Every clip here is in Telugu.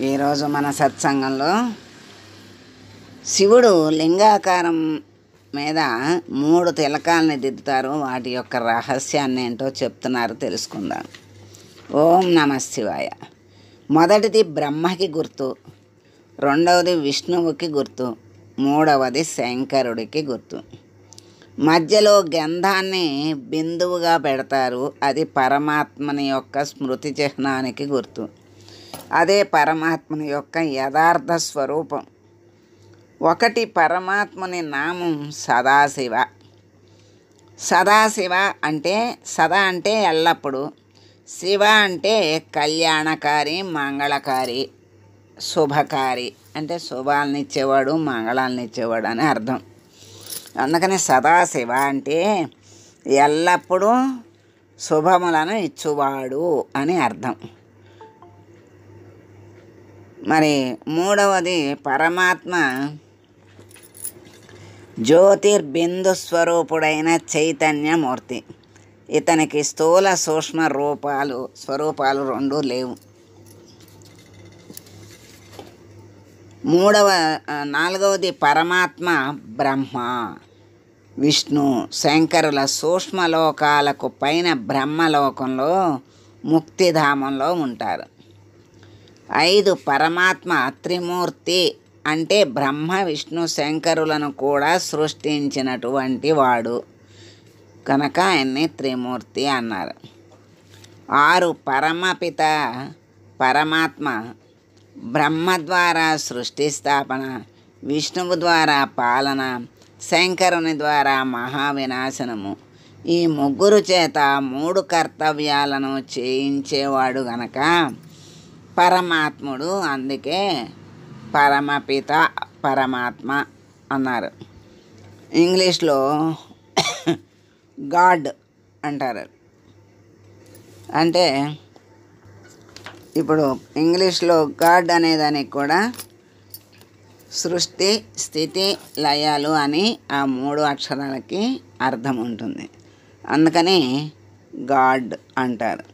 ఈరోజు మన సత్సంగంలో శివుడు లింగాకారం మీద 3 తిలకాలని దిద్దుతారు. వాటి యొక్క రహస్యాన్ని ఏంటో చెప్తున్నారు, తెలుసుకుందాం. ఓం నమ శివాయ. మొదటిది బ్రహ్మకి గుర్తు, రెండవది విష్ణువుకి గుర్తు, మూడవది శంకరుడికి గుర్తు. మధ్యలో గంధాన్ని బిందువుగా పెడతారు. అది పరమాత్మని యొక్క స్మృతి చిహ్నానికి గుర్తు. అదే పరమాత్మని యొక్క యథార్థ స్వరూపం. ఒకటి పరమాత్మని నామం సదాశివ. సదాశివ అంటే సదా అంటే ఎల్లప్పుడూ, శివ అంటే కళ్యాణకారి, మంగళకారి, శుభకారి అంటే శుభాలనిచ్చేవాడు, మంగళాలనిచ్చేవాడు అని అర్థం. అందుకని సదాశివ అంటే ఎల్లప్పుడూ శుభములను ఇచ్చువాడు అని అర్థం. మరి మూడవది పరమాత్మ జ్యోతిర్బిందు స్వరూపుడైన చైతన్యమూర్తి. ఇతనికి స్థూల సూక్ష్మ స్వరూపాలు రెండూ లేవు. నాలుగవది పరమాత్మ బ్రహ్మ, విష్ణు, శంకరుల సూక్ష్మలోకాలకు పైన బ్రహ్మలోకంలో ముక్తిధామంలో ఉంటారు. 5 పరమాత్మ త్రిమూర్తి అంటే బ్రహ్మ, విష్ణు, శంకరులను కూడా సృష్టించినటువంటి వాడు కనుక ఆయన్ని త్రిమూర్తి అన్నారు. 6 పరమపిత పరమాత్మ బ్రహ్మ ద్వారా సృష్టి స్థాపన, విష్ణువు ద్వారా పాలన, శంకరుని ద్వారా మహావినాశనము. ఈ ముగ్గురు చేత 3 కర్తవ్యాలను చేయించేవాడు గనక పరమాత్ముడు. అందుకే పరమపిత పరమాత్మ అన్నారు. ఇంగ్లీష్లో గాడ్ అంటారు. అంటే ఇప్పుడు ఇంగ్లీష్లో గాడ్ అనేదానికి కూడా సృష్టి, స్థితి, లయాలు అని ఆ 3 అక్షరాలకి అర్థం ఉంటుంది. అందుకని గాడ్ అంటారు.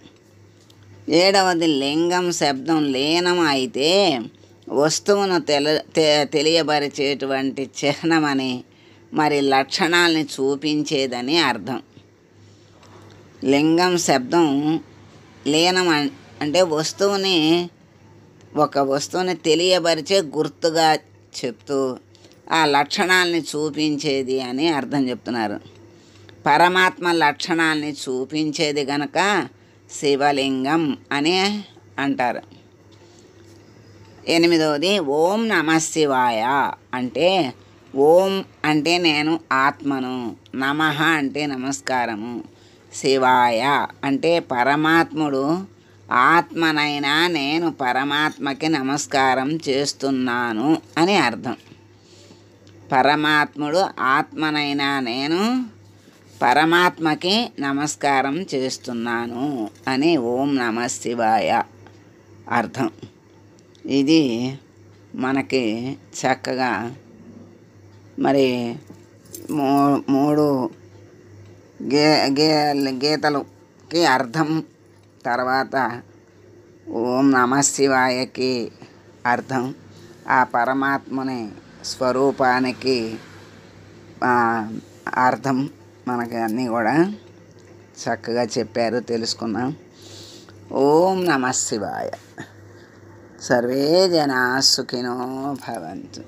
7వది లింగం శబ్దం లీనం అయితే వస్తువును తెలియబరిచేటువంటి చిహ్నమని, మరి లక్షణాలని చూపించేదని అర్థం. లింగం శబ్దం లీనం అంటే ఒక వస్తువుని తెలియబరిచే గుర్తుగా చెప్తూ ఆ లక్షణాలని చూపించేది అని అర్థం చెప్తున్నారు. పరమాత్మ లక్షణాలని చూపించేది గనక శివలింగం అని అంటారు. 8వది ఓం నమ శివాయ అంటే ఓం అంటే నేను ఆత్మను, నమః అంటే నమస్కారము, శివాయ అంటే పరమాత్ముడు ఆత్మనైనా నేను పరమాత్మకి నమస్కారం చేస్తున్నాను అని అర్థం. పరమాత్ముడు ఆత్మనైనా నేను పరమాత్మకి నమస్కారం చేస్తున్నాను అని ఓం నమ శివాయ అర్థం. ఇది మనకి చక్కగా మరి 3 గీతలకి అర్థం, తర్వాత ఓం నమ శివాయకి అర్థం, ఆ పరమాత్మని స్వరూపానికి అర్థం మనకి అన్నీ కూడా చక్కగా చెప్పారు, తెలుసుకున్నాం. ఓం నమ శివాయ. సర్వే జనా సుఖినో భవంతు.